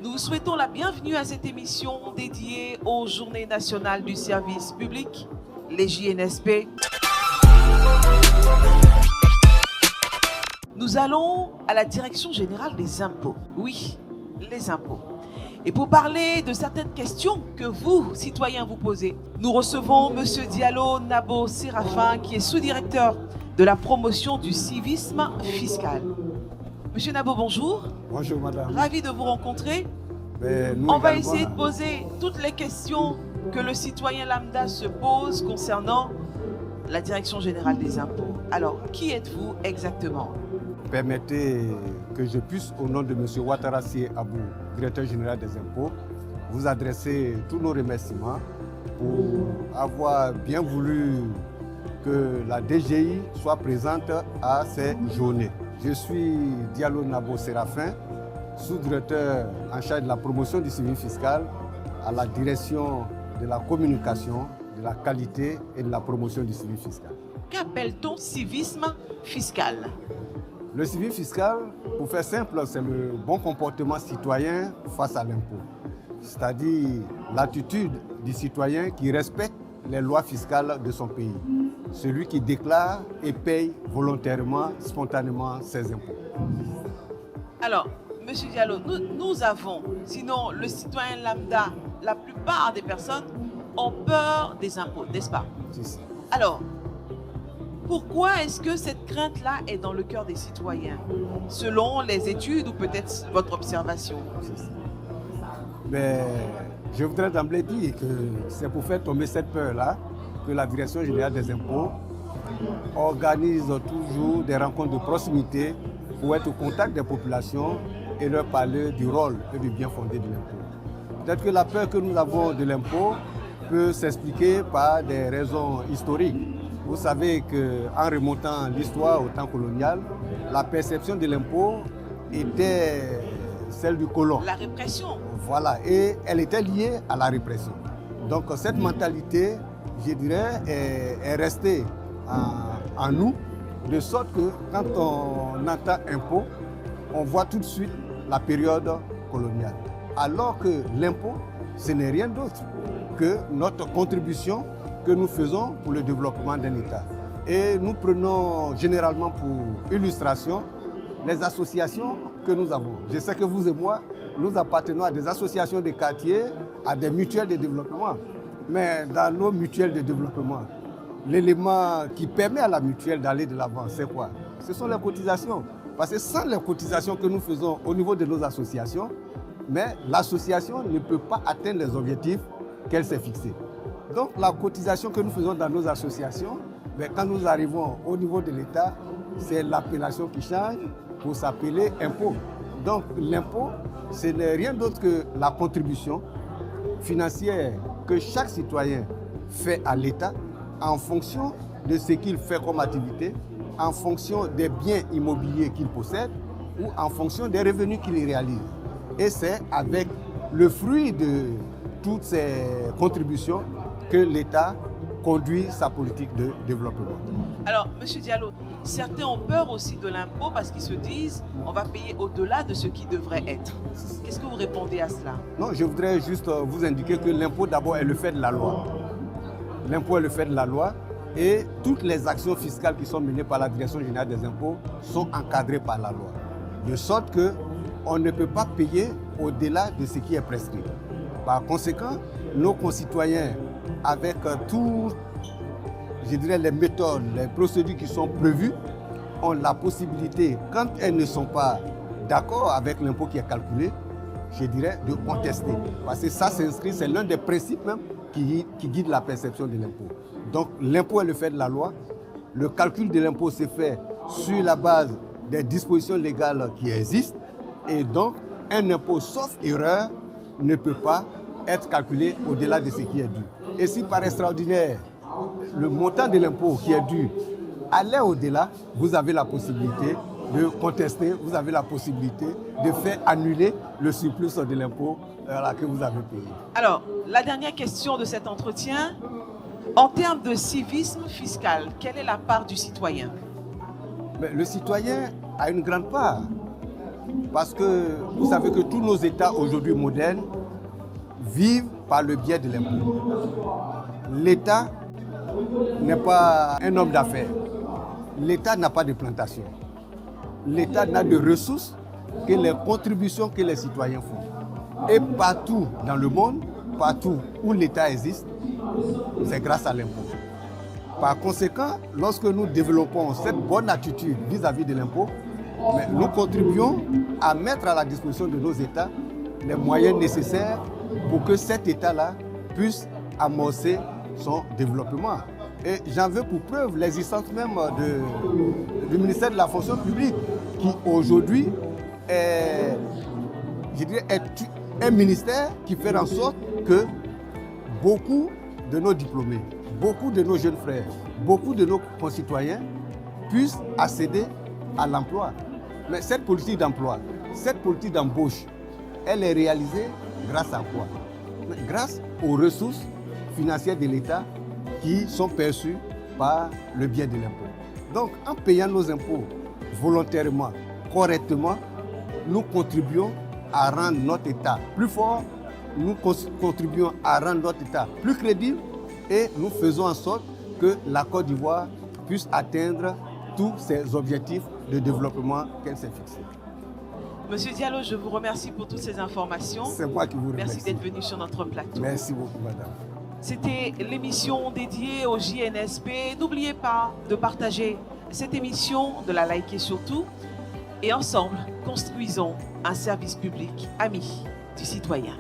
Nous vous souhaitons la bienvenue à cette émission dédiée aux Journées nationales du service public, les JNSP. Nous allons à la Direction générale des impôts. Oui, les impôts. Et pour parler de certaines questions que vous, citoyens, vous posez, nous recevons M. Diallo Nabo Séraphin, qui est sous-directeur de la promotion du civisme fiscal. Monsieur Nabo, bonjour. Bonjour madame. Ravi de vous rencontrer. On va essayer de poser toutes les questions que le citoyen lambda se pose concernant la Direction générale des impôts. Alors, qui êtes-vous exactement? Permettez que je puisse, au nom de M. Ouattara Sy Abou, directeur général des impôts, vous adresser tous nos remerciements pour avoir bien voulu que la DGI soit présente à ces journées. Je suis Diallo Nabo Séraphin, sous-directeur en charge de la promotion du civisme fiscal à la direction de la communication, de la qualité et de la promotion du civisme fiscal. Qu'appelle-t-on civisme fiscal? Le civisme fiscal, pour faire simple, c'est le bon comportement citoyen face à l'impôt. C'est-à-dire l'attitude du citoyen qui respecte les lois fiscales de son pays. Celui qui déclare et paye volontairement, spontanément ses impôts. Alors, Monsieur Diallo, nous avons, sinon le citoyen lambda, la plupart des personnes ont peur des impôts, n'est-ce pas? Alors, pourquoi est-ce que cette crainte-là est dans le cœur des citoyens, selon les études ou peut-être votre observation? Mais je voudrais d'emblée dire que c'est pour faire tomber cette peur-là que la Direction générale des impôts organise toujours des rencontres de proximité pour être au contact des populations et leur parler du rôle et du bien fondé de l'impôt. Peut-être que la peur que nous avons de l'impôt peut s'expliquer par des raisons historiques. Vous savez qu'en remontant l'histoire au temps colonial, la perception de l'impôt était celle du colon. La répression. Voilà, et elle était liée à la répression. Donc cette mentalité, je dirais, est restée en nous, de sorte que quand on entend impôt, on voit tout de suite la période coloniale. Alors que l'impôt, ce n'est rien d'autre que notre contribution que nous faisons pour le développement d'un État. Et nous prenons généralement pour illustration les associations que nous avons. Je sais que vous et moi, nous appartenons à des associations de quartier, à des mutuelles de développement. Mais dans nos mutuelles de développement, l'élément qui permet à la mutuelle d'aller de l'avant, c'est quoi? Ce sont les cotisations. Parce que sans les cotisations que nous faisons au niveau de nos associations, mais l'association ne peut pas atteindre les objectifs qu'elle s'est fixés. Donc la cotisation que nous faisons dans nos associations, mais quand nous arrivons au niveau de l'État, c'est l'appellation qui change pour s'appeler impôt. Donc l'impôt, ce n'est rien d'autre que la contribution financière que chaque citoyen fait à l'État en fonction de ce qu'il fait comme activité, en fonction des biens immobiliers qu'il possède ou en fonction des revenus qu'il réalise. Et c'est avec le fruit de toutes ces contributions que l'État conduit sa politique de développement. Alors, M. Diallo, certains ont peur aussi de l'impôt parce qu'ils se disent on va payer au-delà de ce qui devrait être. Qu'est-ce que vous répondez à cela? Non, je voudrais juste vous indiquer que l'impôt d'abord est le fait de la loi. L'impôt est le fait de la loi et toutes les actions fiscales qui sont menées par la Direction générale des impôts sont encadrées par la loi. De sorte qu'on ne peut pas payer au-delà de ce qui est prescrit. Par conséquent, nos concitoyens, avec toutes, je dirais, les méthodes, les procédures qui sont prévues, ont la possibilité, quand elles ne sont pas d'accord avec l'impôt qui est calculé, je dirais, de contester. Parce que ça s'inscrit, c'est l'un des principes même qui guide la perception de l'impôt. Donc l'impôt est le fait de la loi. Le calcul de l'impôt se fait sur la base des dispositions légales qui existent. Et donc, un impôt, sauf erreur, ne peut pas être calculé au-delà de ce qui est dû. Et si par extraordinaire, le montant de l'impôt qui est dû allait au-delà, vous avez la possibilité de contester, vous avez la possibilité de faire annuler le surplus de l'impôt que vous avez payé. Alors, la dernière question de cet entretien, en termes de civisme fiscal, quelle est la part du citoyen? Mais le citoyen a une grande part. Parce que vous savez que tous nos États aujourd'hui modernes vivent par le biais de l'impôt. L'État n'est pas un homme d'affaires. L'État n'a pas de plantation. L'État n'a de ressources que les contributions que les citoyens font. Et partout dans le monde, partout où l'État existe, c'est grâce à l'impôt. Par conséquent, lorsque nous développons cette bonne attitude vis-à-vis de l'impôt, nous contribuons à mettre à la disposition de nos États les moyens nécessaires pour que cet État-là puisse amorcer son développement. Et j'en veux pour preuve l'existence même du ministère de la fonction publique qui aujourd'hui est un ministère qui fait en sorte que beaucoup de nos diplômés, beaucoup de nos jeunes frères, beaucoup de nos concitoyens puissent accéder à l'emploi. Mais cette politique d'emploi, cette politique d'embauche, elle est réalisée grâce à quoi? Grâce aux ressources financières de l'État qui sont perçues par le biais de l'impôt. Donc, en payant nos impôts volontairement, correctement, nous contribuons à rendre notre État plus fort, nous contribuons à rendre notre État plus crédible et nous faisons en sorte que la Côte d'Ivoire puisse atteindre tous ses objectifs de développement qu'elle s'est fixés. Monsieur Diallo, je vous remercie pour toutes ces informations. C'est moi qui vous remercie. Merci d'être venu sur notre plateau. Merci beaucoup, madame. C'était l'émission dédiée au JNSP. N'oubliez pas de partager cette émission, de la liker surtout. Et ensemble, construisons un service public ami du citoyen.